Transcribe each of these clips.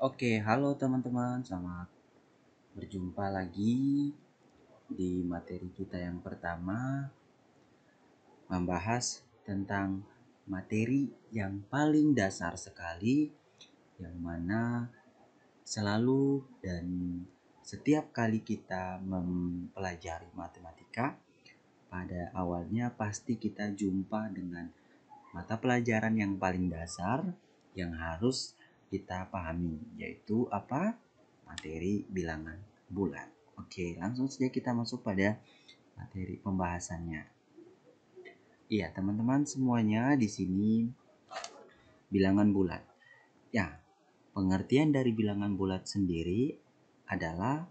Oke, halo teman-teman, selamat berjumpa lagi di materi kita yang pertama, membahas tentang materi yang paling dasar sekali, yang mana selalu dan setiap kali kita mempelajari matematika, pada awalnya pasti kita jumpa dengan mata pelajaran yang paling dasar yang harus kita pahami, yaitu apa? Materi bilangan bulat. Oke, langsung saja kita masuk pada materi pembahasannya. Iya, teman-teman semuanya di sini bilangan bulat. Ya, pengertian dari bilangan bulat sendiri adalah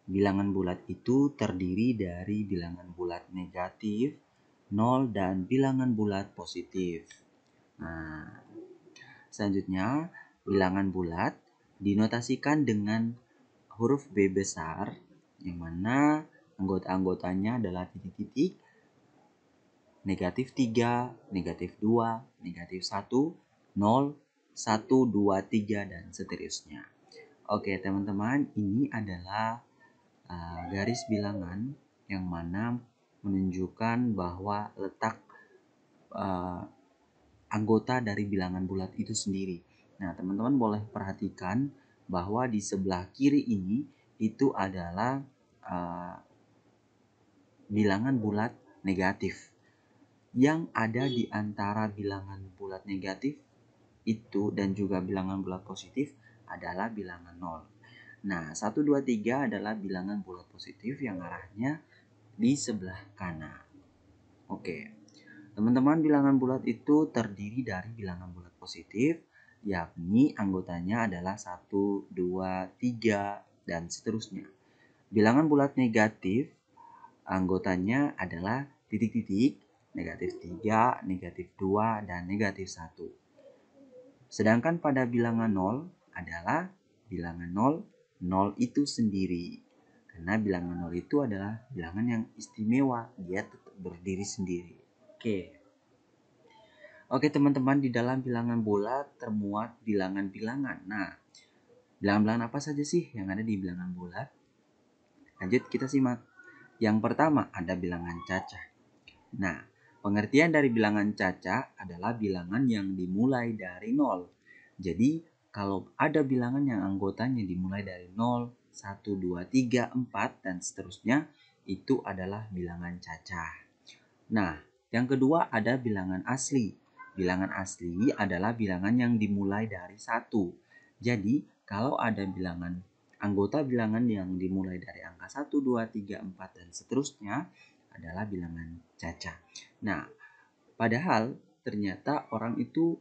bilangan bulat itu terdiri dari bilangan bulat negatif, 0 dan bilangan bulat positif. Nah, selanjutnya bilangan bulat dinotasikan dengan huruf B besar, yang mana anggota-anggotanya adalah titik-titik, negatif 3, negatif 2, negatif 1, 0, 1, 2, 3, dan seterusnya. Oke teman-teman, ini adalah garis bilangan yang mana menunjukkan bahwa letak anggota dari bilangan bulat itu sendiri. Nah, teman-teman boleh perhatikan bahwa di sebelah kiri ini itu adalah bilangan bulat negatif. Yang ada di antara bilangan bulat negatif itu dan juga bilangan bulat positif adalah bilangan 0. Nah, 1, 2, 3 adalah bilangan bulat positif yang arahnya di sebelah kanan. Oke. Teman-teman, bilangan bulat itu terdiri dari bilangan bulat positif, yakni anggotanya adalah 1, 2, 3, dan seterusnya. Bilangan bulat negatif, anggotanya adalah titik-titik, negatif 3, negatif 2, dan negatif 1. Sedangkan pada bilangan 0 adalah bilangan 0, 0 itu sendiri. Karena bilangan 0 itu adalah bilangan yang istimewa, dia tetap berdiri sendiri. Oke teman-teman, di dalam bilangan bulat termuat bilangan-bilangan. Nah, bilangan-bilangan apa saja sih yang ada di bilangan bulat? Lanjut kita simak. Yang pertama ada bilangan cacah. Nah, pengertian dari bilangan cacah adalah bilangan yang dimulai dari 0. Jadi, kalau ada bilangan yang anggotanya dimulai dari 0, 1, 2, 3, 4, dan seterusnya, itu adalah bilangan cacah. Nah, yang kedua ada bilangan asli. Bilangan asli adalah bilangan yang dimulai dari 1. Jadi, kalau ada bilangan anggota bilangan yang dimulai dari angka 1, 2, 3, 4, dan seterusnya adalah bilangan cacah. Nah, padahal ternyata orang itu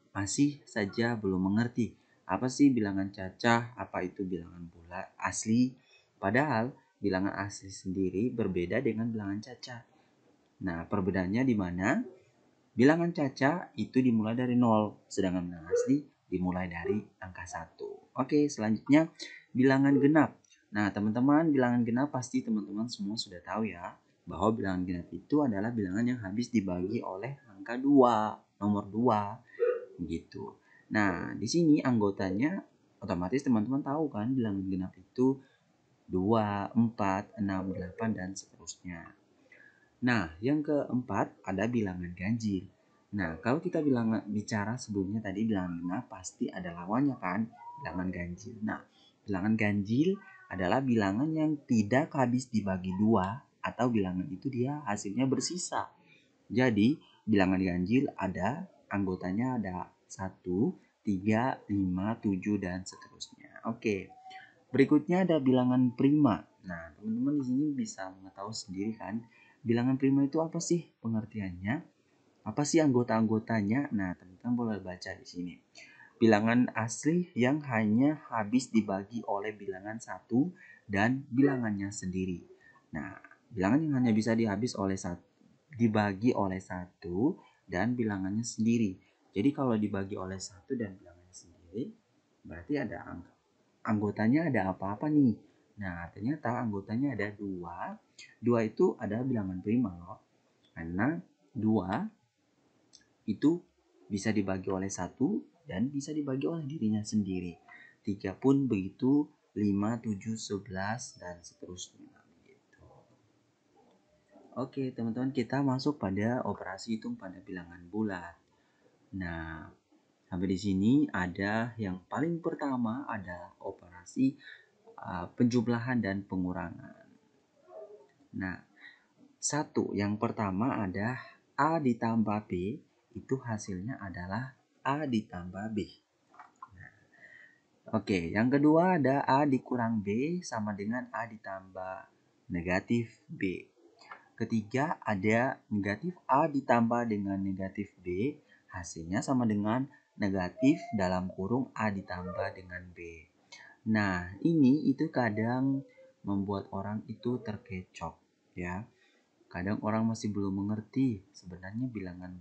masih saja belum mengerti apa sih bilangan cacah, apa itu bilangan bulat asli. Padahal bilangan asli sendiri berbeda dengan bilangan cacah. Nah, perbedaannya di mana? Bilangan cacah itu dimulai dari 0, sedangkan bilangan asli dimulai dari angka 1. Oke, selanjutnya bilangan genap. Nah, teman-teman, bilangan genap pasti teman-teman semua sudah tahu ya, bahwa bilangan genap itu adalah bilangan yang habis dibagi oleh angka 2, nomor 2, gitu. Nah, di sini anggotanya otomatis teman-teman tahu kan, bilangan genap itu 2, 4, 6, 8, dan seterusnya. Nah, yang keempat ada bilangan ganjil. Nah, kalau kita bicara sebelumnya tadi bilangan genap pasti ada lawannya kan, bilangan ganjil. Nah, bilangan ganjil adalah bilangan yang tidak habis dibagi 2 atau bilangan itu dia hasilnya bersisa. Jadi, bilangan ganjil ada anggotanya ada 1, 3, 5, 7, dan seterusnya. Oke. Berikutnya ada bilangan prima. Nah, teman-teman di sini bisa mengetahui sendiri kan, bilangan prima itu apa sih pengertiannya? Apa sih anggota-anggotanya? Nah, teman-teman boleh baca di sini. Bilangan asli yang hanya habis dibagi oleh bilangan 1 dan bilangannya sendiri. Nah, bilangan yang hanya bisa dibagi oleh 1 dan bilangannya sendiri. Jadi kalau dibagi oleh 1 dan bilangannya sendiri, berarti ada anggotanya ada apa-apa nih. Nah, ternyata anggotanya ada 2. 2 itu adalah bilangan prima loh. Karena 2 itu bisa dibagi oleh 1 dan bisa dibagi oleh dirinya sendiri. 3 pun begitu, 5, 7, 11 dan seterusnya. Gitu. Oke, teman-teman, kita masuk pada operasi hitung pada bilangan bulat. Nah, sampai di sini ada yang paling pertama ada operasi penjumlahan dan pengurangan. Nah, yang pertama ada A ditambah B, itu hasilnya adalah A ditambah B. Nah, oke, yang kedua ada A dikurang B sama dengan A ditambah negatif B. Ketiga ada negatif A ditambah dengan negatif B, hasilnya sama dengan negatif dalam kurung A ditambah dengan B. Nah, ini itu kadang membuat orang itu terkecoh, ya. Kadang orang masih belum mengerti sebenarnya bilangan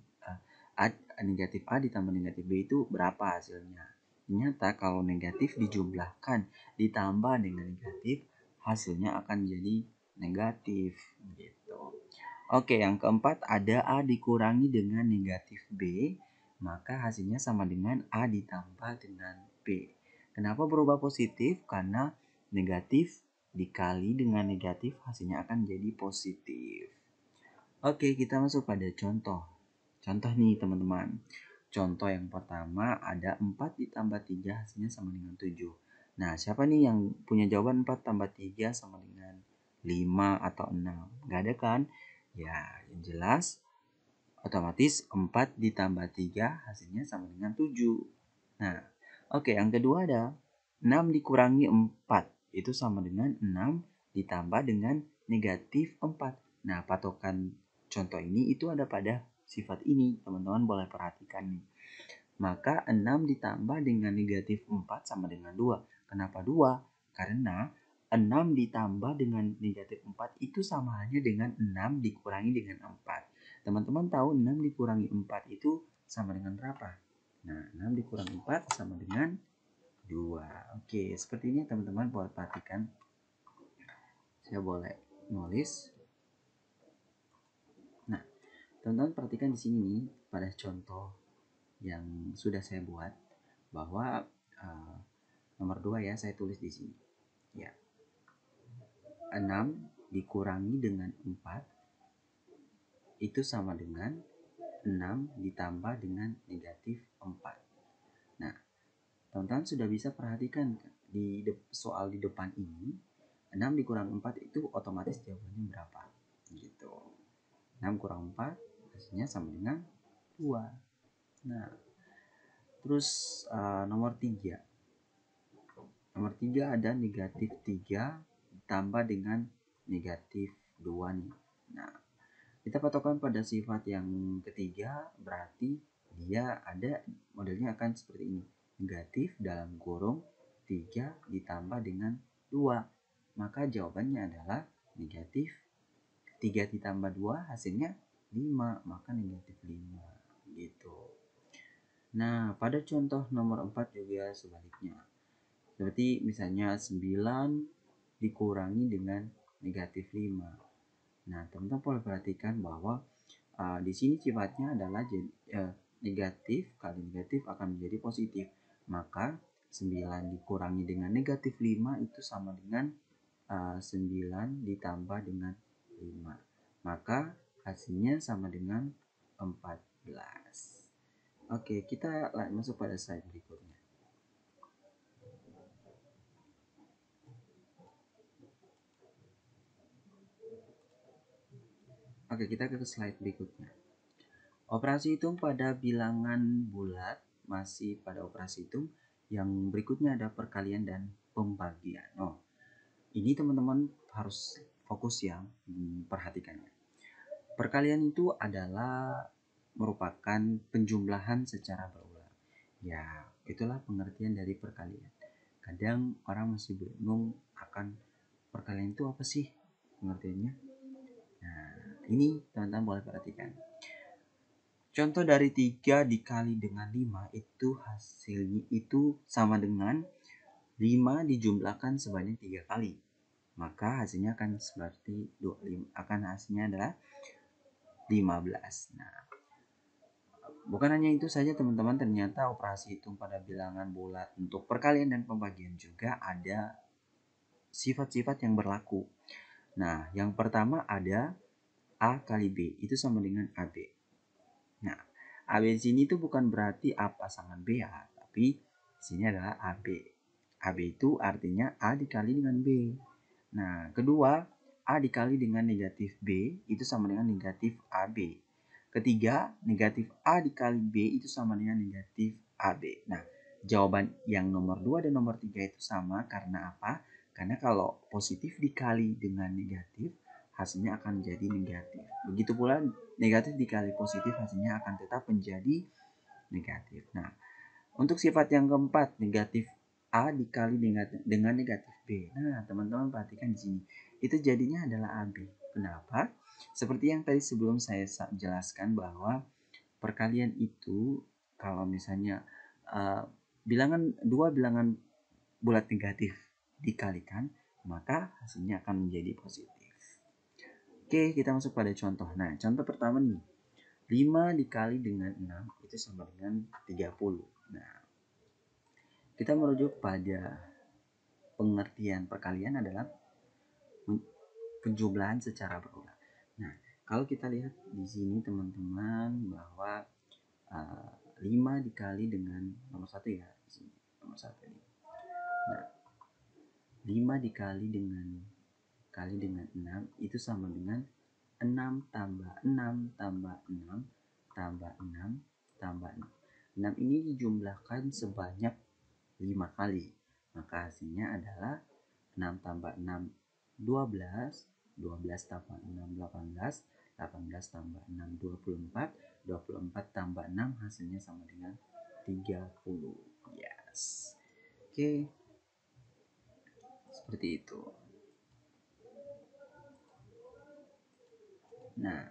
negatif A ditambah negatif B itu berapa hasilnya. Ternyata kalau negatif dijumlahkan ditambah dengan negatif, hasilnya akan jadi negatif gitu. Oke, yang keempat ada A dikurangi dengan negatif B, maka hasilnya sama dengan A ditambah dengan B. Kenapa berubah positif? Karena negatif dikali dengan negatif hasilnya akan jadi positif. Oke, kita masuk pada contoh. Contoh nih teman-teman. Contoh yang pertama ada 4 ditambah 3 hasilnya sama dengan 7. Nah, siapa nih yang punya jawaban 4 tambah 3 sama dengan 5 atau 6? Gak ada kan? Ya, yang jelas otomatis 4 ditambah 3 hasilnya sama dengan 7. Nah, oke, yang kedua ada 6 dikurangi 4. Itu sama dengan 6 ditambah dengan negatif 4. Nah, patokan contoh ini itu ada pada sifat ini, teman-teman boleh perhatikan nih. Maka 6 ditambah dengan negatif 4 sama dengan 2. Kenapa 2? Karena 6 ditambah dengan negatif 4 itu sama halnya dengan 6 dikurangi dengan 4. Teman-teman tahu 6 dikurangi 4 itu sama dengan berapa? Nah, 6 dikurangi 4 sama dengan 2. Oke, seperti ini teman-teman boleh perhatikan. Saya boleh nulis. Nah, teman-teman perhatikan di sini nih pada contoh yang sudah saya buat bahwa nomor 2 ya saya tulis di sini. Ya. 6 dikurangi dengan 4 itu sama dengan 6 ditambah dengan negatif 4. Nah, teman-teman sudah bisa perhatikan di soal di depan ini 6 dikurang 4 itu otomatis jawabannya berapa gitu. 6 kurang 4 hasilnya sama dengan 2. Nah, terus nomor 3 ada negatif 3 ditambah dengan negatif 2 nih. Nah, kita patokan pada sifat yang ketiga berarti dia ada modelnya akan seperti ini. Negatif dalam kurung 3 ditambah dengan 2. Maka jawabannya adalah negatif 3 ditambah 2 hasilnya 5, maka negatif 5 gitu. Nah, pada contoh nomor 4 juga sebaliknya. Seperti misalnya 9 dikurangi dengan negatif 5. Nah, teman-teman boleh perhatikan bahwa di sini sifatnya adalah negatif kali negatif akan menjadi positif. Maka 9 dikurangi dengan negatif 5 itu sama dengan 9 ditambah dengan 5. Maka hasilnya sama dengan 14. Oke, kita masuk pada slide berikutnya. Oke, kita ke slide berikutnya. Operasi hitung pada bilangan bulat, masih pada operasi hitung. Yang berikutnya ada perkalian dan pembagian. Oh, ini teman-teman harus fokus ya, perhatikannya. Perkalian itu adalah merupakan penjumlahan secara berulang. Ya, itulah pengertian dari perkalian. Kadang orang masih bingung akan perkalian itu apa sih pengertiannya. Nah, ini teman-teman boleh perhatikan. Contoh dari 3 dikali dengan 5 itu hasilnya itu sama dengan 5 dijumlahkan sebanyak 3 kali. Maka hasilnya akan seperti 25, akan hasilnya adalah 15. Nah, bukan hanya itu saja teman-teman, ternyata operasi hitung pada bilangan bulat untuk perkalian dan pembagian juga ada sifat-sifat yang berlaku. Nah, yang pertama ada A kali B, itu sama dengan AB. Nah, AB di sini itu bukan berarti A pasangan B ya, tapi di sini adalah AB. AB itu artinya A dikali dengan B. Nah, kedua, A dikali dengan negatif B itu sama dengan negatif AB. Ketiga, negatif A dikali B itu sama dengan negatif AB. Nah, jawaban yang nomor 2 dan nomor 3 itu sama karena apa? Karena kalau positif dikali dengan negatif, hasilnya akan menjadi negatif. Begitu pula negatif dikali positif, hasilnya akan tetap menjadi negatif. Nah, untuk sifat yang keempat, negatif A dikali dengan negatif B. Nah, teman-teman perhatikan di sini. Itu jadinya adalah AB. Kenapa? Seperti yang tadi sebelum saya jelaskan bahwa perkalian itu kalau misalnya dua bilangan bulat negatif dikalikan, maka hasilnya akan menjadi positif. Oke, kita masuk pada contoh. Nah, contoh pertama nih. 5 dikali dengan 6 itu sama dengan 30. Nah, kita merujuk pada pengertian perkalian adalah penjumlahan secara berulang. Nah, kalau kita lihat di sini teman-teman bahwa 5 dikali dengan nomor 1 ya, di sini nomor 1 ini. Nah, 5 dikali dengan 6 itu sama dengan 6 tambah 6 tambah 6 tambah 6 tambah 6. 6 ini dijumlahkan sebanyak 5 kali. Maka hasilnya adalah 6 tambah 6 12, 12 tambah 6 18, 18 tambah 6 24, 24 tambah 6 hasilnya sama dengan 30. Yes. Oke. Seperti itu. Nah,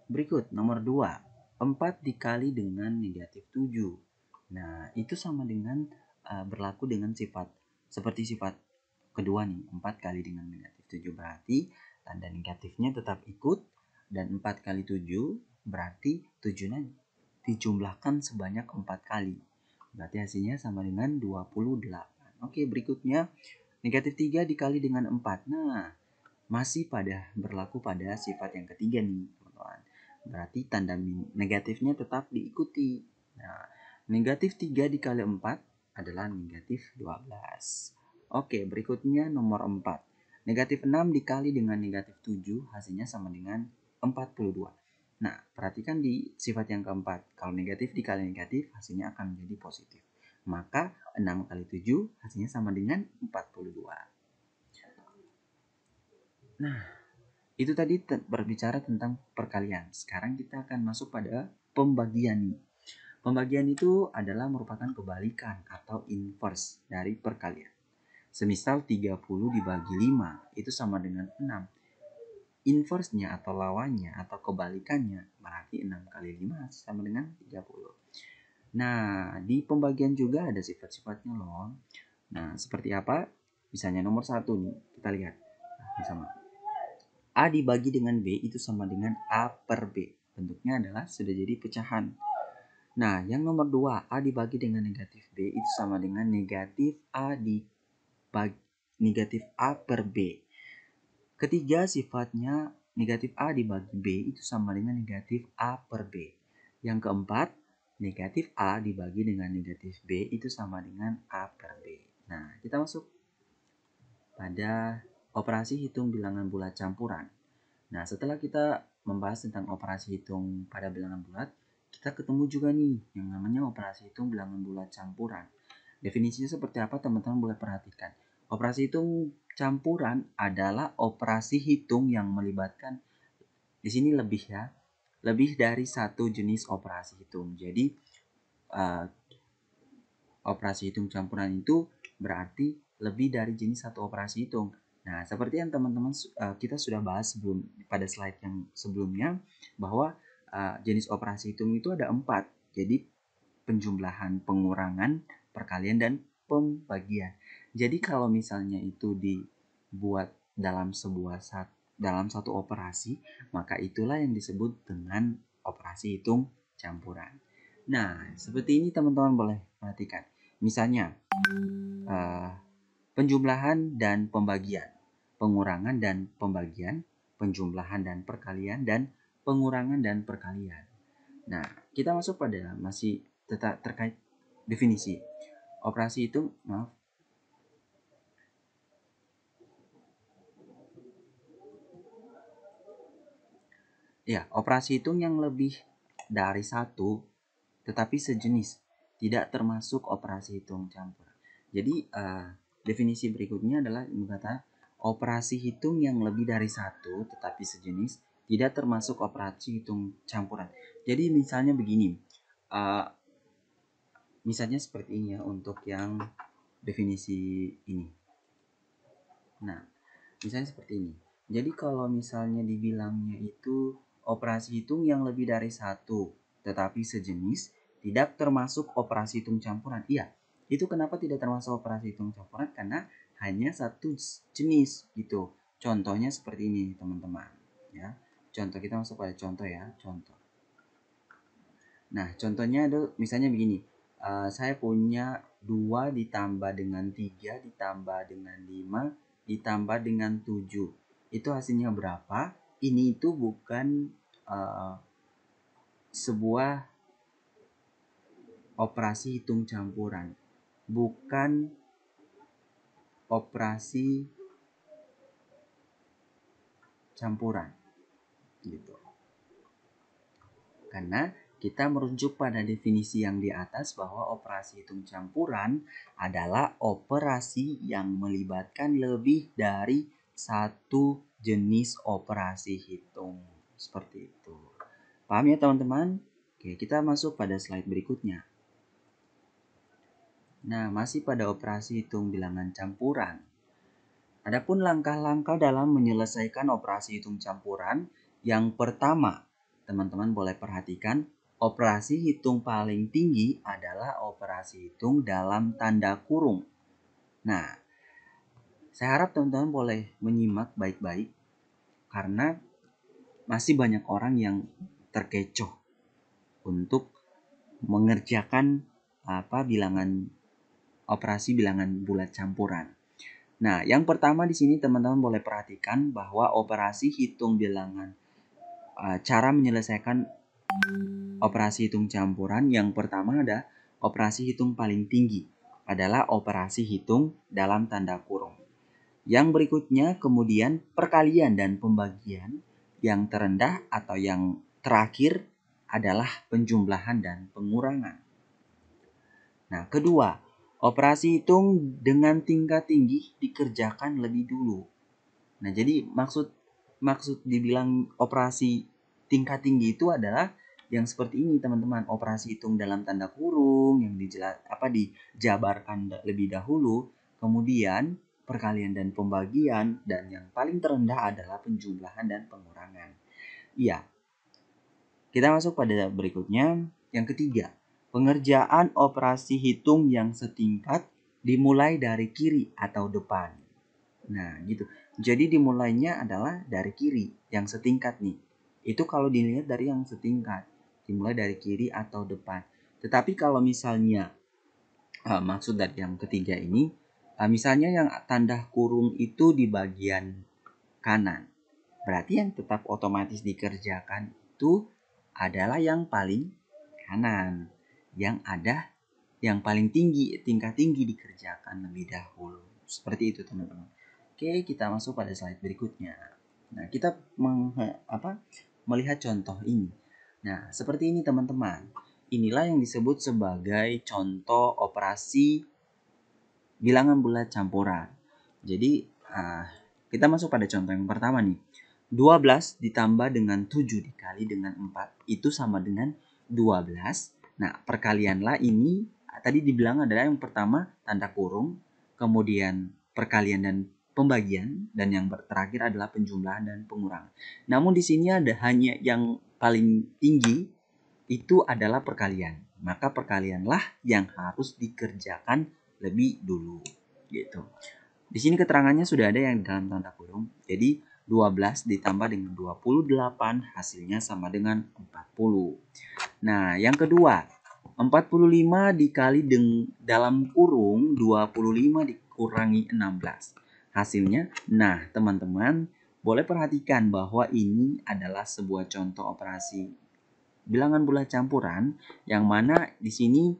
berikut nomor 2. 4 dikali dengan negatif 7. Nah, itu sama dengan berlaku dengan sifat seperti sifat kedua nih, 4 kali dengan negatif 7 berarti tanda negatifnya tetap ikut, dan 4 kali 7 berarti 7-nya dijumlahkan sebanyak 4 kali. Berarti hasilnya sama dengan 28. Oke, berikutnya negatif 3 dikali dengan 4. Nah, masih berlaku pada sifat yang ketiga nih, teman-teman. Berarti tanda negatifnya tetap diikuti. Nah, negatif 3 dikali 4 adalah negatif 12. Oke, berikutnya nomor 4. Negatif 6 dikali dengan negatif 7 hasilnya sama dengan 42. Nah, perhatikan di sifat yang keempat. Kalau negatif dikali negatif hasilnya akan menjadi positif. Maka 6 kali 7 hasilnya sama dengan 42. Nah, itu tadi berbicara tentang perkalian. Sekarang kita akan masuk pada pembagian. Pembagian itu adalah merupakan kebalikan atau inverse dari perkalian. Semisal 30 dibagi 5 itu sama dengan 6. Inverse-nya atau lawannya atau kebalikannya berarti 6 kali 5 sama dengan 30. Nah, di pembagian juga ada sifat-sifatnya loh. Nah, seperti apa? Misalnya nomor 1 nih, kita lihat. Nah, sama. A dibagi dengan B itu sama dengan A per B. Bentuknya adalah sudah jadi pecahan. Nah, yang nomor 2, A dibagi dengan negatif B itu sama dengan negatif negatif A per B. Ketiga, sifatnya negatif A dibagi B itu sama dengan negatif A per B. Yang keempat, negatif A dibagi dengan negatif B itu sama dengan A per B. Nah, kita masuk pada operasi hitung bilangan bulat campuran. Nah, setelah kita membahas tentang operasi hitung pada bilangan bulat, kita ketemu juga nih yang namanya operasi hitung bilangan bulat campuran. Definisinya seperti apa, teman-teman boleh perhatikan. Operasi hitung campuran adalah operasi hitung yang melibatkan, di sini lebih dari satu jenis operasi hitung. Jadi operasi hitung campuran itu berarti lebih dari jenis satu operasi hitung. Nah, seperti yang teman-teman kita sudah bahas pada slide yang sebelumnya, bahwa jenis operasi hitung itu ada 4. Jadi penjumlahan, pengurangan, perkalian, dan pembagian. Jadi kalau misalnya itu dibuat dalam satu operasi, maka itulah yang disebut dengan operasi hitung campuran. Nah, seperti ini teman-teman boleh perhatikan. Misalnya, penjumlahan dan pembagian, pengurangan dan pembagian, penjumlahan dan perkalian, dan pengurangan dan perkalian. Nah, kita masuk pada masih tetap terkait definisi. Operasi hitung, maaf. Ya, operasi hitung yang lebih dari satu tetapi sejenis tidak termasuk operasi hitung campur. Jadi definisi berikutnya adalah berkata operasi hitung yang lebih dari satu tetapi sejenis tidak termasuk operasi hitung campuran. Jadi misalnya begini, misalnya seperti ini ya untuk yang definisi ini. Nah, misalnya seperti ini. Jadi kalau misalnya dibilangnya itu operasi hitung yang lebih dari satu tetapi sejenis tidak termasuk operasi hitung campuran. Iya, itu kenapa tidak termasuk operasi hitung campuran? Karena hanya satu jenis gitu. Contohnya seperti ini teman-teman. Ya, contoh kita masuk pada contoh ya, contoh. Nah, contohnya ada misalnya begini. Saya punya 2 ditambah dengan 3 ditambah dengan 5 ditambah dengan 7. Itu hasilnya berapa? Ini itu bukan sebuah operasi hitung campuran. Bukan operasi campuran. Gitu. Karena kita merujuk pada definisi yang di atas bahwa operasi hitung campuran adalah operasi yang melibatkan lebih dari satu jenis operasi hitung. Seperti itu. Paham ya teman-teman? Oke, kita masuk pada slide berikutnya. Nah, masih pada operasi hitung bilangan campuran. Adapun langkah-langkah dalam menyelesaikan operasi hitung campuran, yang pertama, teman-teman boleh perhatikan, operasi hitung paling tinggi adalah operasi hitung dalam tanda kurung. Nah, saya harap teman-teman boleh menyimak baik-baik karena masih banyak orang yang terkecoh untuk mengerjakan operasi bilangan bulat campuran. Nah, yang pertama di sini teman-teman boleh perhatikan bahwa operasi hitung bilangan cara menyelesaikan operasi hitung campuran yang pertama ada operasi hitung paling tinggi adalah operasi hitung dalam tanda kurung. Yang berikutnya kemudian perkalian dan pembagian, yang terendah atau yang terakhir adalah penjumlahan dan pengurangan. Nah, kedua, operasi hitung dengan tingkat tinggi dikerjakan lebih dulu. Nah, jadi maksud dibilang operasi tingkat tinggi itu adalah yang seperti ini teman-teman, operasi hitung dalam tanda kurung yang dijabarkan lebih dahulu, kemudian perkalian dan pembagian, dan yang paling terendah adalah penjumlahan dan pengurangan. Iya. Kita masuk pada berikutnya, yang ketiga. Pengerjaan operasi hitung yang setingkat dimulai dari kiri atau depan. Nah, gitu. Jadi dimulainya adalah dari kiri, yang setingkat nih. Itu kalau dilihat dari yang setingkat, dimulai dari kiri atau depan. Tetapi kalau misalnya maksud dari yang ketiga ini, misalnya yang tanda kurung itu di bagian kanan. Berarti yang tetap otomatis dikerjakan itu adalah yang paling kanan. Yang ada yang paling tinggi, tingkat tinggi dikerjakan lebih dahulu. Seperti itu teman-teman. Oke, kita masuk pada slide berikutnya. Nah, kita melihat contoh ini. Nah, seperti ini teman-teman. Inilah yang disebut sebagai contoh operasi bilangan bulat campuran. Jadi, kita masuk pada contoh yang pertama nih. 12 ditambah dengan 7 dikali dengan 4 itu sama dengan 12. Nah, perkalianlah ini tadi dibilang adalah yang pertama tanda kurung, kemudian perkalian dan pembagian, dan yang terakhir adalah penjumlahan dan pengurangan. Namun di sini ada hanya yang paling tinggi itu adalah perkalian. Maka perkalianlah yang harus dikerjakan lebih dulu gitu. Di sini keterangannya sudah ada yang dalam tanda kurung. Jadi 12 ditambah dengan 28 hasilnya sama dengan 40. Nah, yang kedua, 45 dikali dalam kurung 25 dikurangi 16. Hasilnya, nah teman-teman boleh perhatikan bahwa ini adalah sebuah contoh operasi bilangan bulat campuran yang mana di sini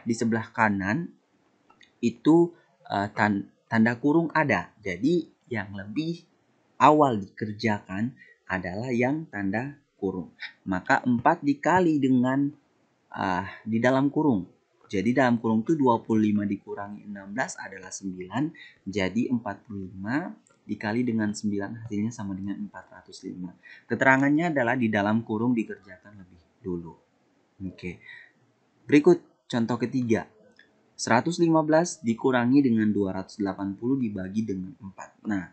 di sebelah kanan itu tanda kurung ada. Jadi yang lebih awal dikerjakan adalah yang tanda kurung. Maka 4 dikali dengan di dalam kurung. Jadi dalam kurung itu 25 dikurangi 16 adalah 9. Jadi 45 dikali dengan 9 hasilnya sama dengan 405. Keterangannya adalah di dalam kurung dikerjakan lebih dulu. Oke. Berikut contoh ketiga. 115 dikurangi dengan 280 dibagi dengan 4. Nah,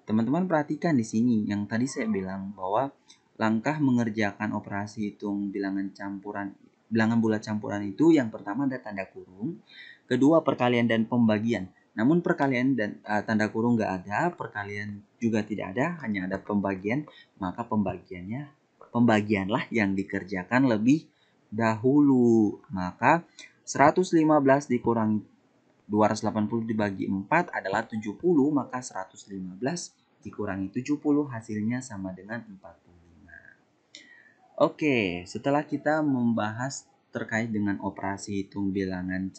teman-teman perhatikan di sini yang tadi saya bilang bahwa langkah mengerjakan operasi hitung bilangan bulat campuran itu yang pertama ada tanda kurung, kedua perkalian dan pembagian. Namun perkalian dan tanda kurung nggak ada, perkalian juga tidak ada, hanya ada pembagian, maka pembagianlah yang dikerjakan lebih dahulu. Maka 115 dikurangi 280 dibagi 4 adalah 70, maka 115 dikurangi 70 hasilnya sama dengan 45. Oke, setelah kita membahas terkait dengan operasi hitung bilangan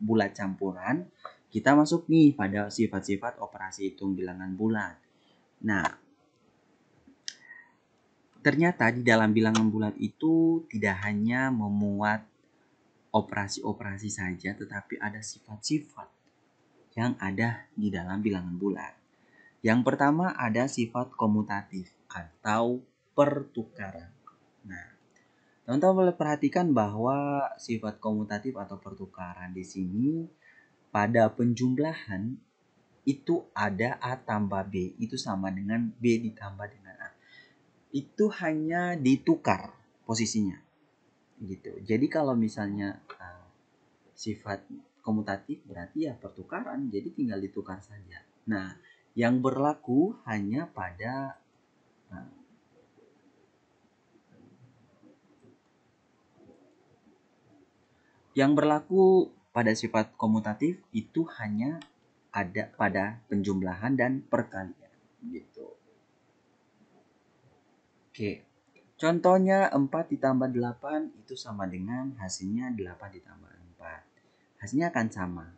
bulat campuran, kita masuk nih pada sifat-sifat operasi hitung bilangan bulat. Nah, ternyata di dalam bilangan bulat itu tidak hanya memuat operasi-operasi saja, tetapi ada sifat-sifat yang ada di dalam bilangan bulat. Yang pertama ada sifat komutatif atau pertukaran. Nah, teman-teman boleh perhatikan bahwa sifat komutatif atau pertukaran di sini pada penjumlahan itu ada A tambah B itu sama dengan B ditambah dengan A. Itu hanya ditukar posisinya. Gitu. Jadi kalau misalnya sifat komutatif berarti ya pertukaran, jadi tinggal ditukar saja. Nah, yang berlaku hanya pada sifat komutatif itu hanya ada pada penjumlahan dan perkalian gitu. Oke. Contohnya 4 ditambah 8 itu sama dengan hasilnya 8 ditambah 4. Hasilnya akan sama.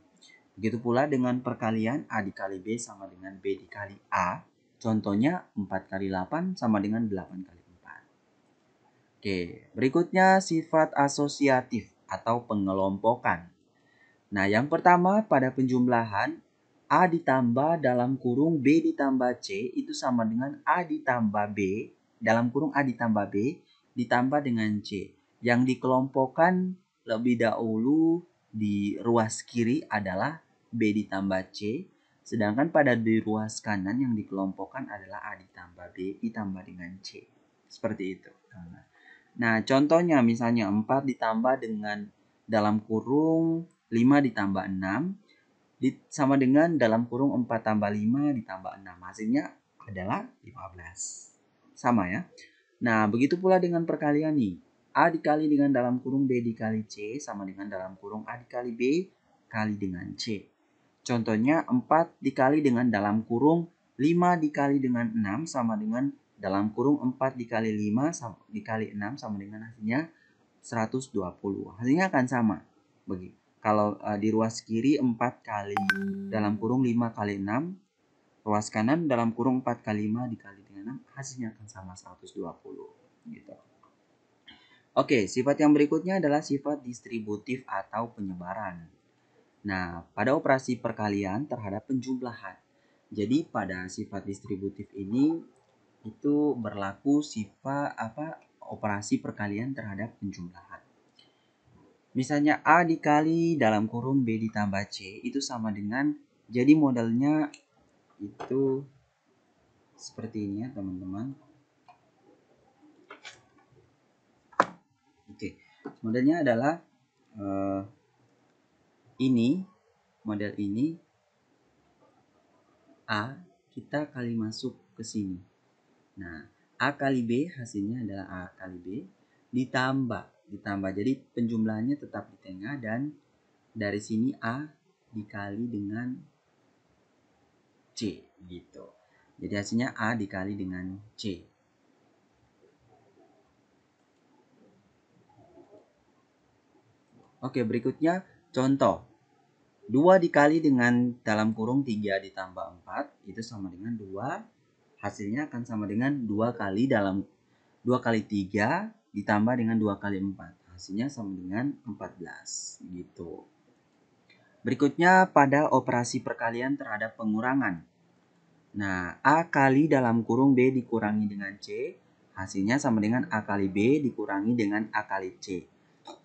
Begitu pula dengan perkalian A dikali B sama dengan B dikali A. Contohnya 4 kali 8 sama dengan 8 kali 4. Oke, berikutnya sifat asosiatif atau pengelompokan. Nah, yang pertama pada penjumlahan A ditambah dalam kurung B ditambah C itu sama dengan A ditambah B dalam kurung A ditambah B ditambah dengan C. Yang dikelompokkan lebih dahulu di ruas kiri adalah B ditambah C, sedangkan pada di ruas kanan yang dikelompokkan adalah A ditambah B ditambah dengan C. Seperti itu. Nah, contohnya misalnya 4 ditambah dengan dalam kurung 5 ditambah 6 sama dengan dalam kurung 4 tambah 5 ditambah 6. Hasilnya adalah 15. Sama ya. Nah, begitu pula dengan perkalian nih. A dikali dengan dalam kurung B dikali C sama dengan dalam kurung A dikali B kali dengan C. Contohnya 4 dikali dengan dalam kurung 5 dikali dengan 6 sama dengan dalam kurung 4 dikali 5 dikali 6 sama dengan hasilnya 120. Hasilnya akan sama. Kalau di ruas kiri 4 kali dalam kurung 5 kali 6, ruas kanan dalam kurung 4 kali 5 dikali dengan 6, hasilnya akan sama 120 gitu. Oke, sifat yang berikutnya adalah sifat distributif atau penyebaran. Nah, pada operasi perkalian terhadap penjumlahan. Jadi pada sifat distributif ini itu berlaku sifat operasi perkalian terhadap penjumlahan. Misalnya A dikali dalam kurung B ditambah C itu sama dengan, jadi modelnya itu seperti ini ya teman-teman. Oke, modelnya adalah model ini A kita kali masuk ke sini. Nah, A kali B hasilnya adalah A kali B ditambah ditambah. Jadi penjumlahannya tetap di tengah dan dari sini A dikali dengan C gitu. Jadi hasilnya A dikali dengan C. Oke, berikutnya contoh. 2 dikali dengan dalam kurung 3 ditambah 4 itu sama dengan 2. Hasilnya akan sama dengan 2 kali 3 ditambah dengan 2 kali 4. Hasilnya sama dengan 14 gitu. Berikutnya pada operasi perkalian terhadap pengurangan. Nah, A kali dalam kurung B dikurangi dengan C, hasilnya sama dengan A kali B dikurangi dengan A kali C.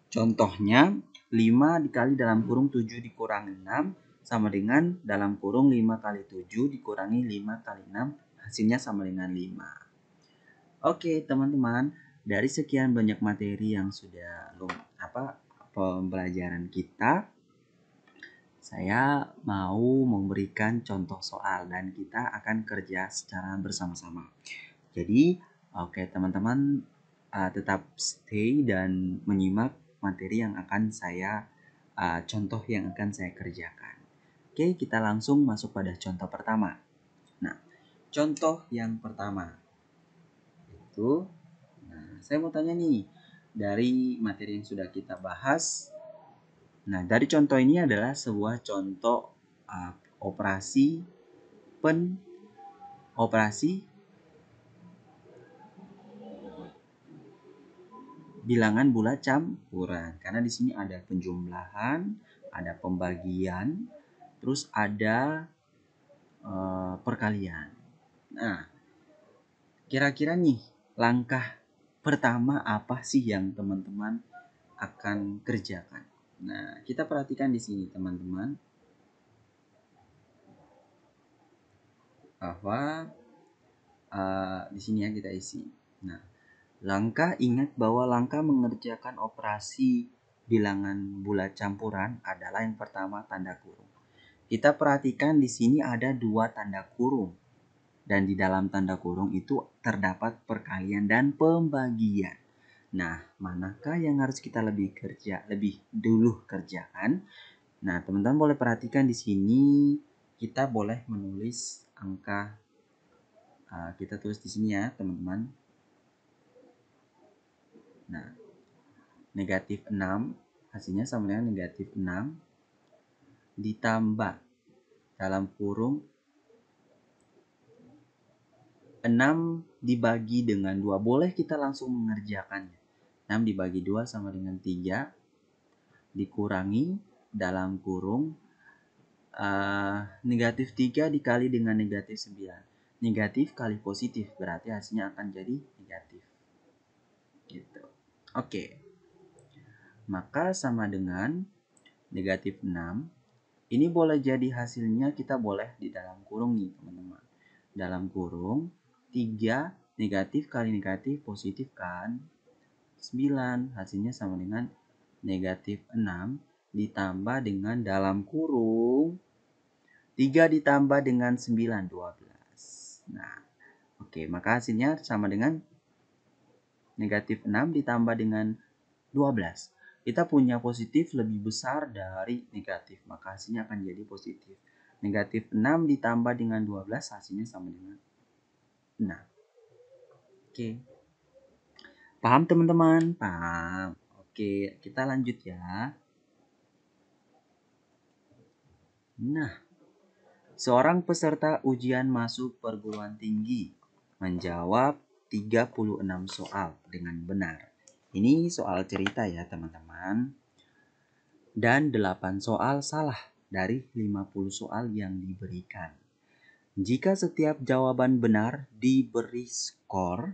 Contohnya, 5 dikali dalam kurung 7 dikurangi 6 sama dengan dalam kurung 5 kali 7 dikurangi 5 kali 6, hasilnya sama dengan 5. Oke, teman-teman, dari sekian banyak materi yang sudah pembelajaran kita, saya mau memberikan contoh soal dan kita akan kerja secara bersama-sama. Jadi, oke teman-teman, tetap stay dan menyimak materi yang akan saya contoh yang akan saya kerjakan. Oke, kita langsung masuk pada contoh pertama. Nah, contoh yang pertama itu, saya mau tanya nih, dari materi yang sudah kita bahas, nah dari contoh ini adalah sebuah contoh operasi bilangan bulat campuran, karena di sini ada penjumlahan, ada pembagian, terus ada perkalian. Nah, kira-kira nih langkah pertama apa sih yang teman-teman akan kerjakan? Nah, kita perhatikan di sini teman-teman bahwa di sini ya kita isi. Nah, ingat bahwa langkah mengerjakan operasi bilangan bulat campuran adalah yang pertama tanda kurung. Kita perhatikan di sini ada 2 tanda kurung. Dan di dalam tanda kurung itu terdapat perkalian dan pembagian. Nah, manakah yang harus kita lebih dulu kerjakan? Nah, teman-teman boleh perhatikan di sini kita boleh menulis angka. Kita tulis di sini ya, teman-teman. Nah, negatif 6 hasilnya sama dengan negatif 6 ditambah dalam kurung 6 dibagi dengan 2. Boleh kita langsung mengerjakannya. 6 dibagi 2 sama dengan 3 dikurangi dalam kurung negatif 3 dikali dengan negatif 9. Negatif kali positif berarti hasilnya akan jadi negatif. Gitu. Oke. Maka sama dengan negatif 6. Ini boleh jadi hasilnya kita boleh di dalam kurung nih teman-teman. Dalam kurung 3 negatif kali negatif positif kan 9, hasilnya sama dengan negatif 6 ditambah dengan dalam kurung 3 ditambah dengan 9, 12. Nah, oke, maka hasilnya sama dengan negatif 6 ditambah dengan 12. Kita punya positif lebih besar dari negatif, maka hasilnya akan jadi positif. Negatif 6 ditambah dengan 12 hasilnya sama dengan 6. Oke. Paham teman-teman? Paham. Oke, kita lanjut ya. Nah, seorang peserta ujian masuk perguruan tinggi menjawab 36 soal dengan benar. Ini soal cerita ya teman-teman. Dan 8 soal salah dari 50 soal yang diberikan. Jika setiap jawaban benar diberi skor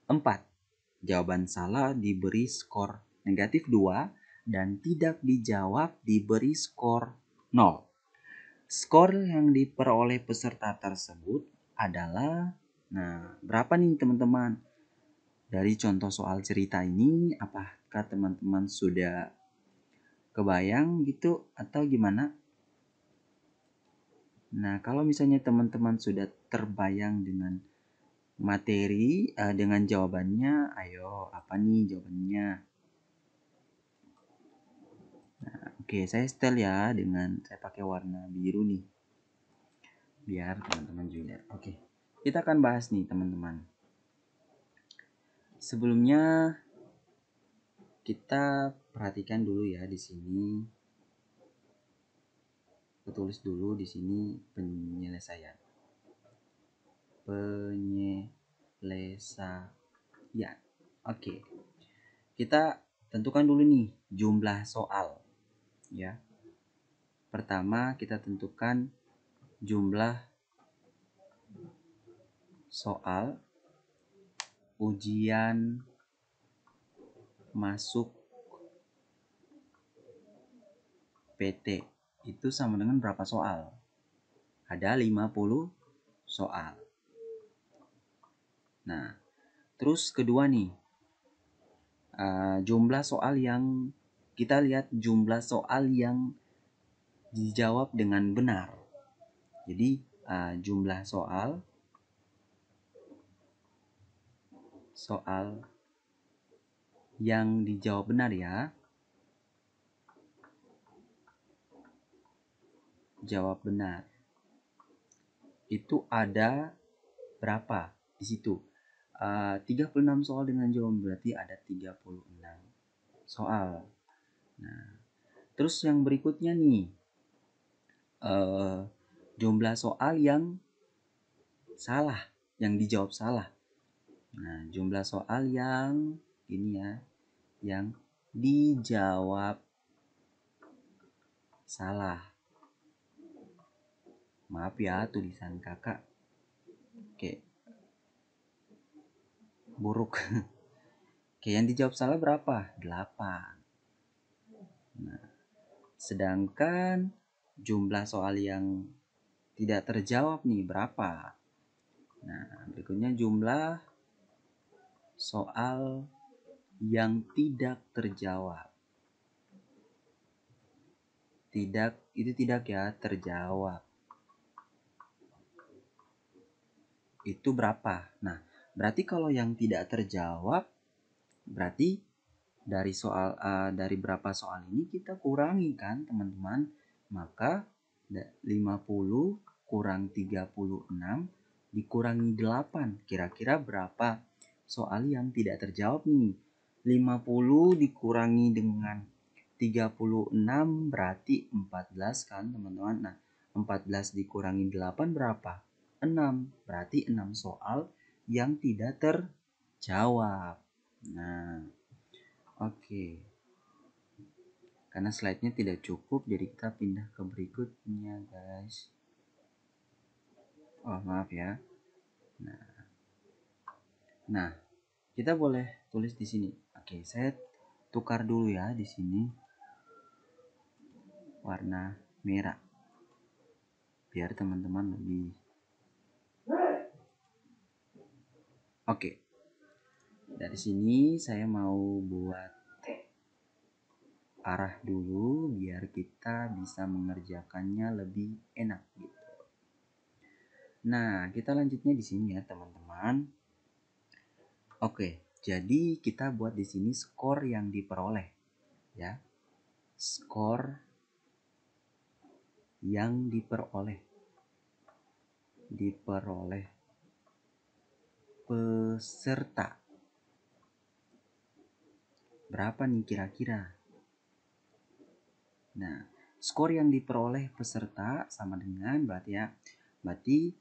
4, jawaban salah diberi skor negatif 2, dan tidak dijawab diberi skor 0. Skor yang diperoleh peserta tersebut adalah, nah berapa nih teman-teman? Dari contoh soal cerita ini, apakah teman-teman sudah kebayang gitu atau gimana? Nah, kalau misalnya teman-teman sudah terbayang dengan materi, dengan jawabannya, ayo apa nih jawabannya? Nah, oke, saya setel ya dengan saya pakai warna biru nih. Biar teman-teman juga. Oke. Kita akan bahas nih, teman-teman. Sebelumnya kita perhatikan dulu ya di sini. Kita tulis dulu di sini penyelesaian. Penyelesaian. Oke. Kita tentukan dulu nih jumlah soal ya. Pertama kita tentukan jumlah soal ujian masuk PT itu sama dengan berapa soal? Ada 50 soal. Nah, terus kedua nih, jumlah soal yang kita lihat jumlah soal yang dijawab dengan benar. Jadi jumlah soal yang dijawab benar ya. Jawab benar. Itu ada berapa di situ? 36 soal dengan jawaban berarti ada 36 soal. Nah, terus yang berikutnya nih, jumlah soal yang salah, yang dijawab salah. Nah, jumlah soal yang ini ya, yang dijawab salah. Maaf ya tulisan kakak. Oke. Buruk. Oke, yang dijawab salah berapa? 8. Nah, sedangkan jumlah soal yang tidak terjawab nih berapa? Nah, berikutnya jumlah soal yang tidak terjawab. Tidak ya, terjawab. Itu berapa? Nah, berarti kalau yang tidak terjawab berarti dari berapa soal ini kita kurangi kan, teman-teman? Maka 50 kurang 36 dikurangi 8. Kira-kira berapa soal yang tidak terjawab nih? 50 dikurangi dengan 36 berarti 14 kan, teman-teman. Nah, 14 dikurangi 8 berapa? 6. Berarti 6 soal yang tidak terjawab. Nah, oke. Karena slide-nya tidak cukup, jadi kita pindah ke berikutnya, guys. Oh, maaf ya. Nah, kita boleh tulis di sini. Oke, saya tukar dulu ya di sini warna merah. Biar teman-teman lebih. Oke. Dari sini saya mau buat arah dulu biar kita bisa mengerjakannya lebih enak gitu. Nah, kita lanjutnya di sini ya, teman-teman. Oke, jadi kita buat di sini skor yang diperoleh ya. Skor yang diperoleh peserta. Berapa nih kira-kira? Nah, skor yang diperoleh peserta sama dengan berarti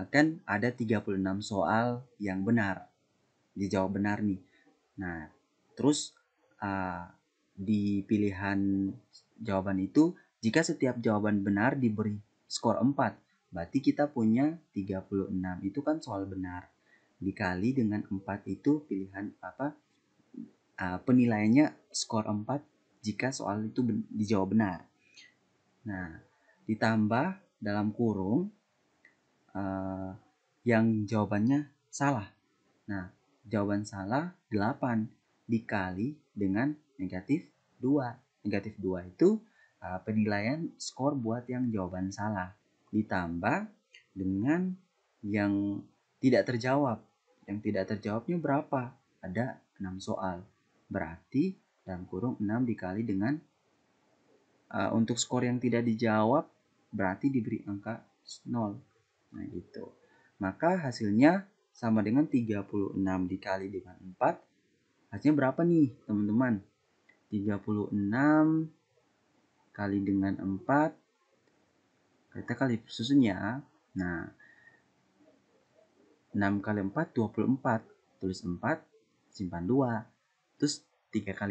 kan ada 36 soal yang benar. Dijawab benar nih. Nah, terus di pilihan jawaban itu jika setiap jawaban benar diberi skor 4, berarti kita punya 36. Itu kan soal benar. Dikali dengan 4 itu pilihan penilaiannya skor 4 jika soal itu dijawab benar. Nah, ditambah dalam kurung yang jawabannya salah. Nah, jawaban salah 8 dikali dengan negatif 2. Negatif 2 itu penilaian skor buat yang jawaban salah. Ditambah dengan yang tidak terjawab. Yang tidak terjawabnya berapa? Ada 6 soal. Berarti dalam kurung 6 dikali dengan Untuk skor yang tidak dijawab berarti diberi angka 0. Nah gitu. Maka hasilnya sama dengan 36 dikali dengan 4. Hasilnya berapa nih teman-teman? 36 kali dengan 4. Kita kali susun ya. Nah 6 kali 4 24. Tulis 4, simpan 2. Terus 4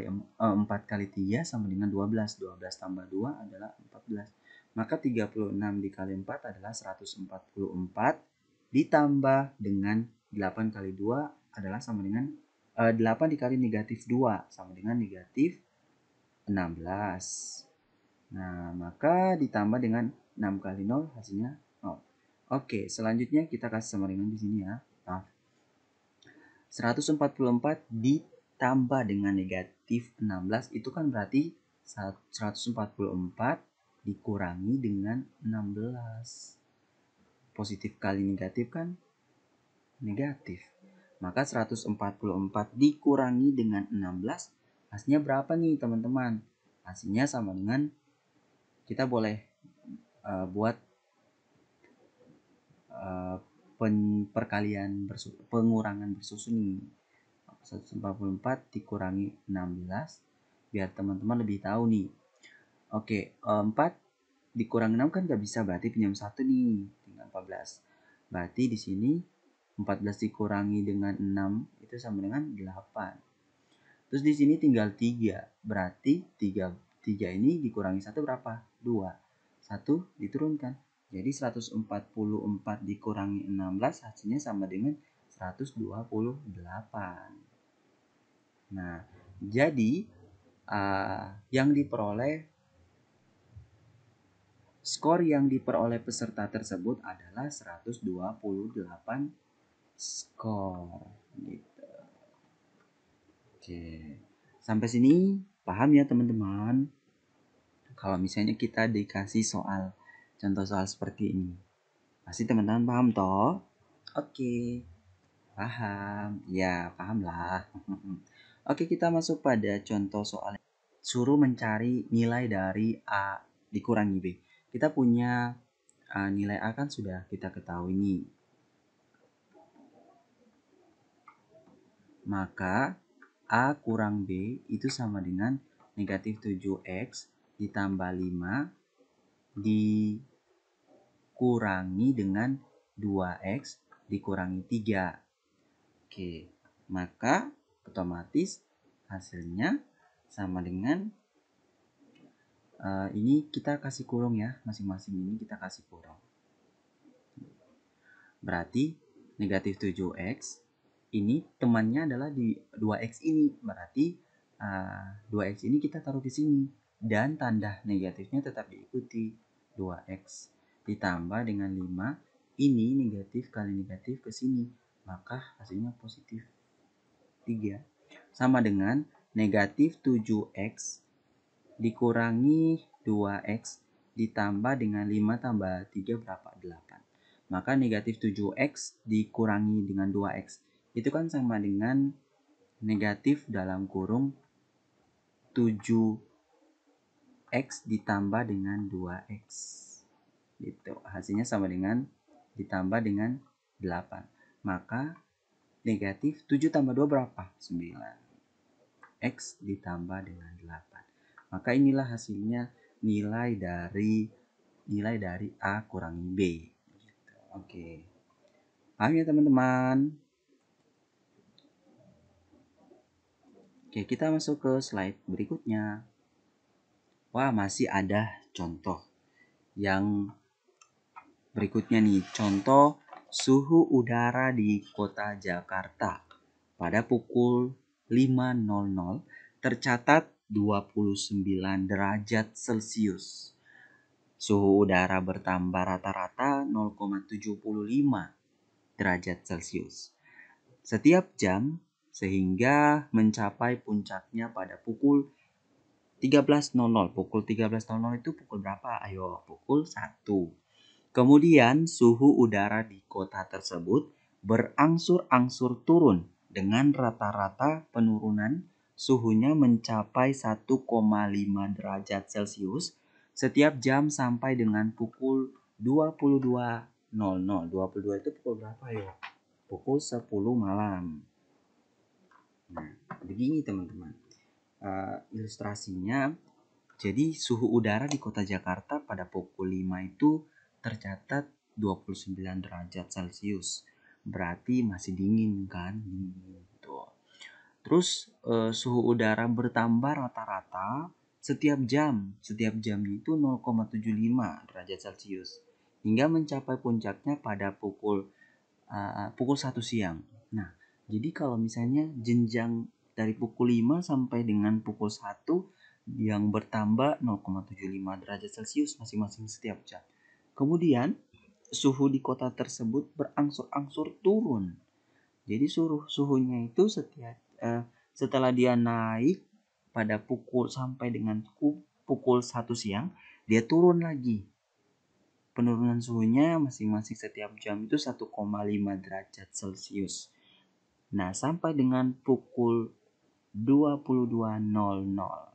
kali 3 sama dengan 12. 12 tambah 2 adalah 14. Maka 36 dikali 4 adalah 144 ditambah dengan 8 kali 2 adalah sama dengan 8 dikali negatif 2 sama dengan negatif 16. Nah, maka ditambah dengan 6 kali 0 hasilnya 0. Oke, selanjutnya kita kasih sama dengan di sini ya. 144 ditambah dengan negatif 16 itu kan berarti 144 dikurangi dengan 16. Positif kali negatif kan negatif. Maka 144 dikurangi dengan 16 hasilnya berapa nih teman-teman? Hasilnya sama dengan, kita boleh buat pengurangan bersusun nih. 144 dikurangi 16 biar teman-teman lebih tahu nih. Oke, 4 dikurangi 6 kan gak bisa, berarti pinjam 1 nih, tinggal 14. Berarti di sini 14 dikurangi dengan 6 itu sama dengan 8. Terus di sini tinggal 3, berarti 3 ini dikurangi 1 berapa? 2. 1 diturunkan. Jadi 144 dikurangi 16 hasilnya sama dengan 128. Nah, jadi yang diperoleh, skor yang diperoleh peserta tersebut adalah 128 skor gitu. Oke. Sampai sini paham ya teman-teman? Kalau misalnya kita dikasih contoh soal seperti ini, pasti teman-teman paham toh? Oke. Paham? Ya, paham lah. Oke, kita masuk pada contoh soal. Suruh mencari nilai dari A dikurangi B. Kita punya nilai A kan sudah kita ketahui nih. Maka A kurang B itu sama dengan negatif 7X ditambah 5 dikurangi dengan 2X dikurangi 3. Oke, maka otomatis hasilnya sama dengan ini kita kasih kurung ya, masing-masing ini kita kasih kurung. Berarti negatif 7X ini temannya adalah di 2X ini, berarti 2X ini kita taruh di sini dan tanda negatifnya tetap diikuti 2X ditambah dengan 5, ini negatif kali negatif ke sini, maka hasilnya positif 3 sama dengan negatif 7X dikurangi 2X ditambah dengan 5 tambah 3 berapa? 8. Maka negatif 7X dikurangi dengan 2X itu kan sama dengan negatif dalam kurung 7X ditambah dengan 2X. Gitu. Hasilnya sama dengan ditambah dengan 8. Maka negatif 7 tambah 2 berapa? 9. X ditambah dengan 8. Maka inilah hasilnya nilai dari A kurangi B. Gitu. Oke. Paham ya teman-teman? Oke, kita masuk ke slide berikutnya. Wah, masih ada contoh yang berikutnya nih. Contoh suhu udara di kota Jakarta pada pukul 5.00 tercatat 29 derajat Celcius. Suhu udara bertambah rata-rata 0,75 derajat Celcius setiap jam sehingga mencapai puncaknya pada pukul 13.00. Pukul 13.00 itu pukul berapa? Ayo, pukul 1. Kemudian suhu udara di kota tersebut berangsur-angsur turun dengan rata-rata penurunan suhunya mencapai 1,5 derajat Celcius setiap jam sampai dengan pukul 22.00. 22 itu pukul berapa ya? Pukul 10 malam. Nah, begini teman-teman. Ilustrasinya, jadi suhu udara di kota Jakarta pada pukul 5 itu tercatat 29 derajat Celcius. Berarti masih dingin kan? Dingin. Tuh. Terus suhu udara bertambah rata-rata setiap jam. Setiap jam itu 0,75 derajat Celcius. Hingga mencapai puncaknya pada pukul 1 siang. Nah, jadi kalau misalnya jenjang dari pukul 5 sampai dengan pukul 1 yang bertambah 0,75 derajat Celcius masing-masing setiap jam. Kemudian suhu di kota tersebut berangsur-angsur turun. Jadi suhunya itu setelah dia naik pada pukul sampai dengan pukul 1 siang, dia turun lagi. Penurunan suhunya masing-masing setiap jam itu 1,5 derajat Celcius. Nah, sampai dengan pukul 22.00.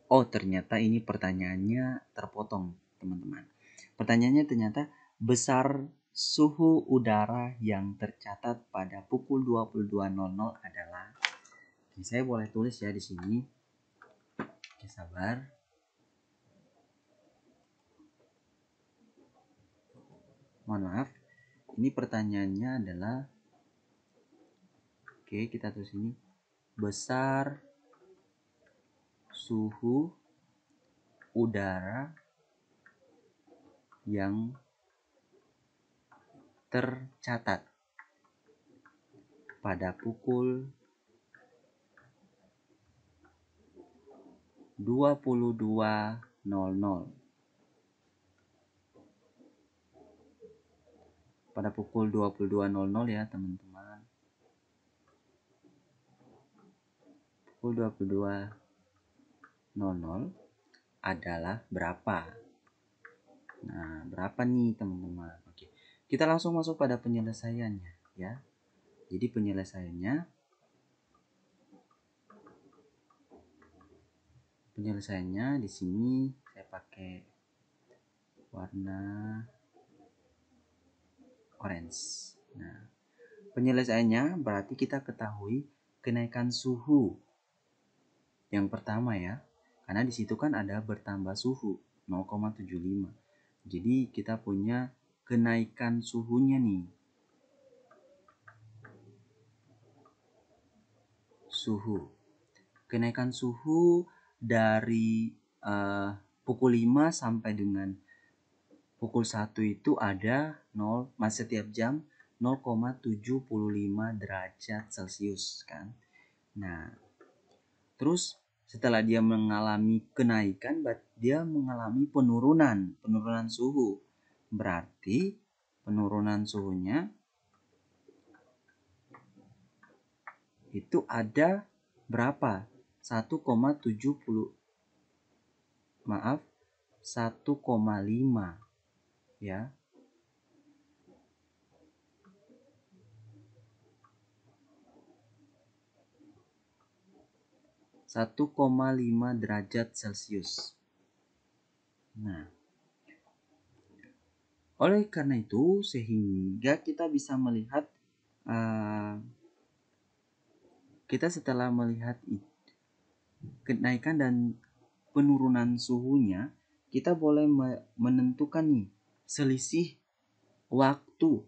Oh, ternyata ini pertanyaannya terpotong, teman-teman. Pertanyaannya ternyata besar suhu udara yang tercatat pada pukul 22.00 adalah, saya boleh tulis ya di sini. Oke, sabar. Mohon maaf. Ini pertanyaannya adalah, oke, kita tulis ini, besar suhu udara yang tercatat pada pukul 22.00. Pada pukul 22.00 ya teman-teman. Pukul 22.00 adalah berapa? Nah, berapa nih teman-teman? Oke. Kita langsung masuk pada penyelesaiannya ya. Jadi penyelesaiannya di sini saya pakai warna orange. Nah, penyelesaiannya berarti kita ketahui kenaikan suhu yang pertama ya. Karena di situ kan ada bertambah suhu 0,75. Jadi kita punya kenaikan suhunya nih. Suhu. Kenaikan suhu dari pukul 5 sampai dengan pukul 1 itu ada setiap jam 0,75 derajat Celcius kan. Nah, terus setelah dia mengalami kenaikan, dia mengalami penurunan suhu. Berarti penurunan suhunya itu ada berapa? 1,5 ya. 1,5 derajat Celcius. Nah, oleh karena itu sehingga kita bisa melihat kita setelah melihat kenaikan dan penurunan suhunya, kita boleh menentukan nih selisih waktu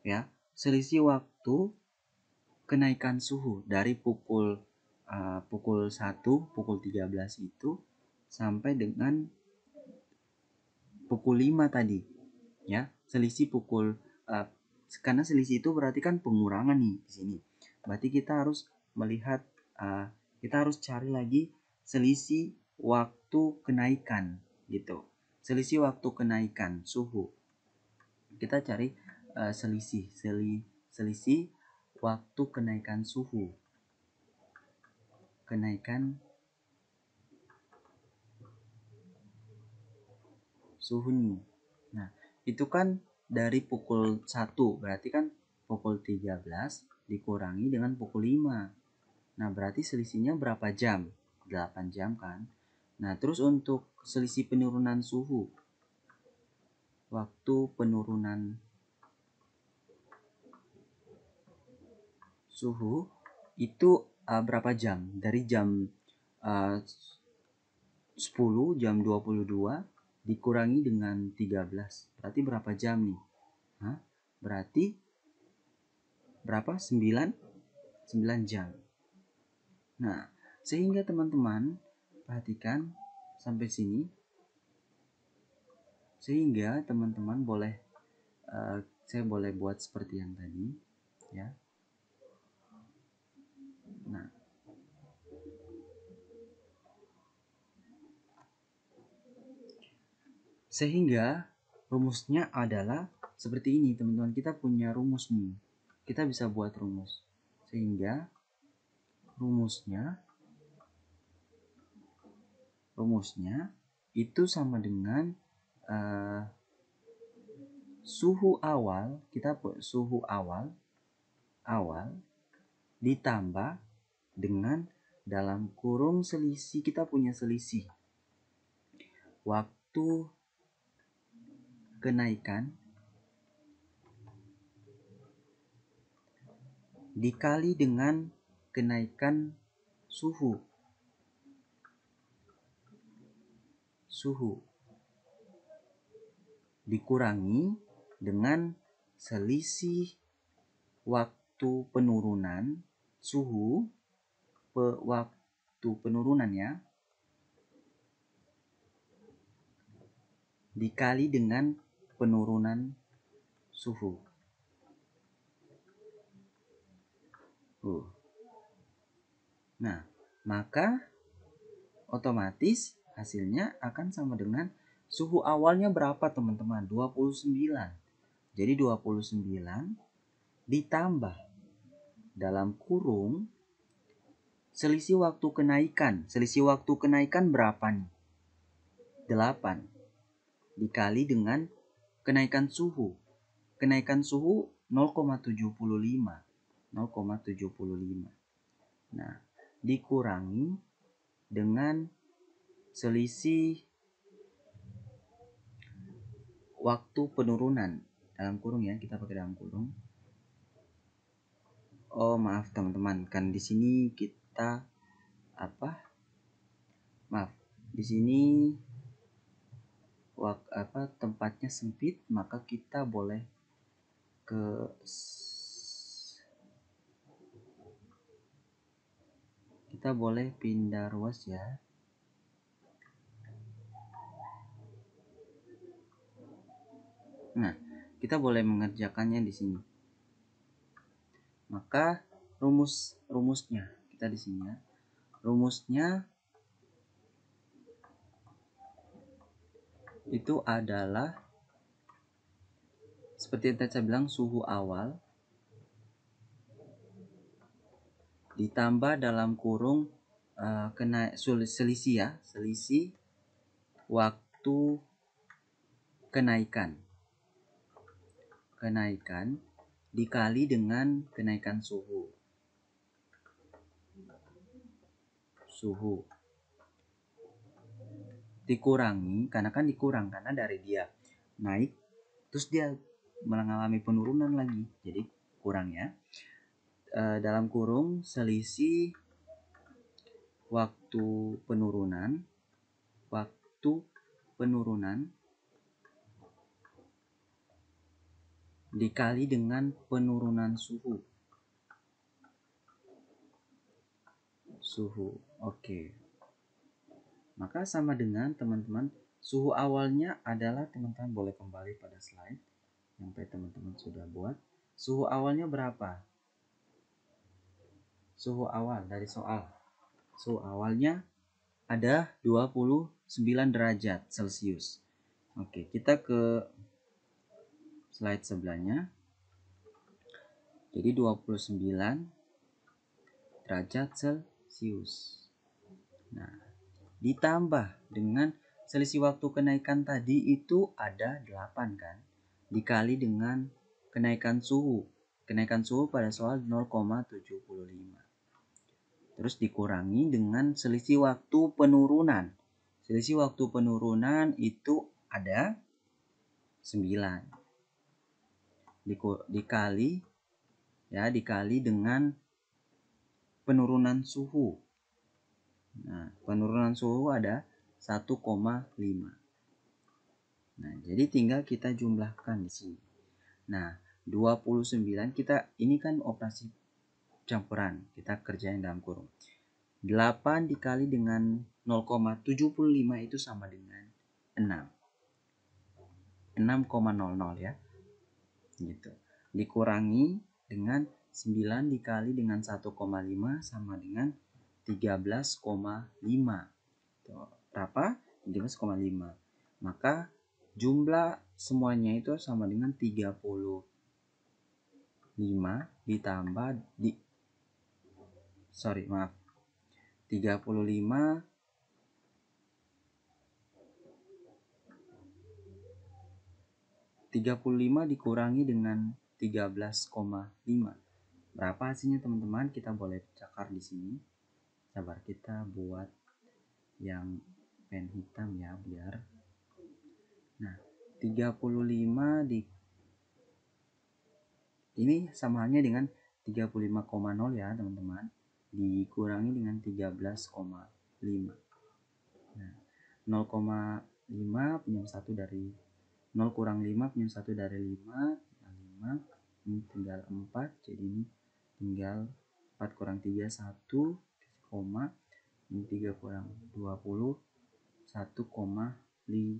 ya, selisih waktu kenaikan suhu dari pukul 1, pukul 13 itu sampai dengan pukul 5 tadi ya. Selisih pukul karena selisih itu berarti kan pengurangan nih di sini. Berarti kita harus melihat kita harus cari lagi selisih waktu kenaikan gitu. Selisih waktu kenaikan suhu. Kita cari selisih waktu kenaikan suhu. Kenaikan suhu nih. Nah, itu kan dari pukul 1, berarti kan pukul 13 dikurangi dengan pukul 5. Nah, berarti selisihnya berapa jam? 8 jam kan. Nah, terus untuk selisih penurunan suhu, waktu penurunan suhu itu berapa jam? Dari jam 10 jam 22 dikurangi dengan 13. Berarti berapa jam nih? Berarti berapa? 9 jam. Nah, sehingga teman-teman perhatikan sampai sini. Sehingga teman-teman boleh saya boleh buat seperti yang tadi ya. Nah, sehingga rumusnya adalah seperti ini teman-teman. Kita punya rumus nih. Kita bisa buat rumus. Sehingga rumusnya itu sama dengan suhu awal, suhu awal ditambah dengan dalam kurung selisih, kita punya selisih waktu kenaikan dikali dengan kenaikan suhu dikurangi dengan selisih waktu penurunan suhu waktu penurunan ya, dikali dengan penurunan suhu. Nah, maka otomatis hasilnya akan sama dengan suhu awalnya berapa teman-teman? 29. Jadi 29 ditambah dalam kurung selisih waktu kenaikan. Selisih waktu kenaikan berapa nih? 8 dikali dengan kenaikan suhu. Kenaikan suhu 0,75. Nah, dikurangi dengan selisih waktu penurunan dalam kurung ya, kita pakai dalam kurung. Oh, maaf teman-teman, kan di sini kita di sini tempatnya sempit, maka kita boleh pindah ruas ya. Nah, kita boleh mengerjakannya di sini. Maka rumusnya kita di sini ya. Rumusnya itu adalah seperti yang tadi saya bilang, suhu awal ditambah dalam kurung selisih waktu kenaikan dikali dengan kenaikan suhu dikurangi, karena dari dia naik terus dia mengalami penurunan lagi, jadi kurang ya, dalam kurung selisih waktu penurunan dikali dengan penurunan suhu. Oke. Maka sama dengan teman-teman, suhu awalnya adalah, teman-teman boleh kembali pada slide yang teman-teman sudah buat. Suhu awalnya berapa? Suhu awal dari soal. Suhu awalnya ada 29 derajat Celcius. Oke, kita ke slide sebelahnya. Jadi 29 derajat Celcius. Nah, ditambah dengan selisih waktu kenaikan tadi itu ada 8 kan, dikali dengan kenaikan suhu pada soal 0,75. Terus dikurangi dengan selisih waktu penurunan. Selisih waktu penurunan itu ada 9. Dikali dengan penurunan suhu. Nah, penurunan suhu ada 1,5. Nah, jadi tinggal kita jumlahkan di sini. Nah, 29 ini kan operasi campuran. Kita kerjain dalam kurung. 8 dikali dengan 0,75 itu sama dengan 6. 6,00 ya. Gitu. Dikurangi dengan 9 dikali dengan 1,5 sama dengan 13,5. Berapa? 13,5. Maka jumlah semuanya itu sama dengan 35 ditambah 35 dikurangi dengan 13,5. Berapa hasilnya teman-teman? Kita boleh cakar di sini. Sabar, kita buat yang pen hitam ya biar. Nah, 35 ini sama halnya dengan 35,0 ya teman-teman, dikurangi dengan 13,5. Nah, 0,5 pinjam 1 dari 0 kurang 5 pinjam 1 dari 5, 5 ini tinggal 4, jadi ini tinggal 4 kurang 3 1, koma, ini 3 kurang 20, 1,5.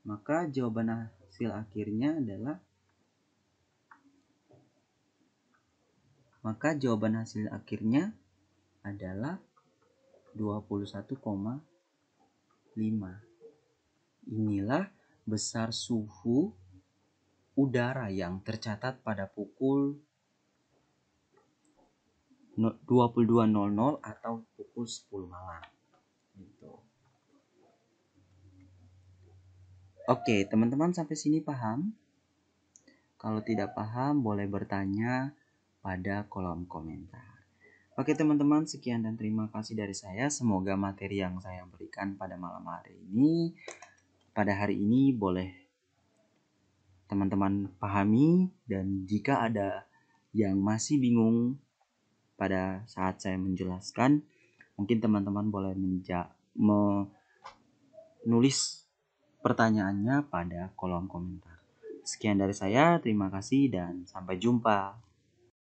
Maka jawaban hasil akhirnya adalah 21,5. Inilah besar suhu udara yang tercatat pada pukul 22.00 atau pukul 10 malam. Gitu. Oke, teman-teman sampai sini paham? Kalau tidak paham boleh bertanya pada kolom komentar. Oke teman-teman, sekian dan terima kasih dari saya. Semoga materi yang saya berikan pada malam hari ini, pada hari ini boleh teman-teman pahami, dan jika ada yang masih bingung pada saat saya menjelaskan, mungkin teman-teman boleh menulis pertanyaannya pada kolom komentar. Sekian dari saya, terima kasih dan sampai jumpa.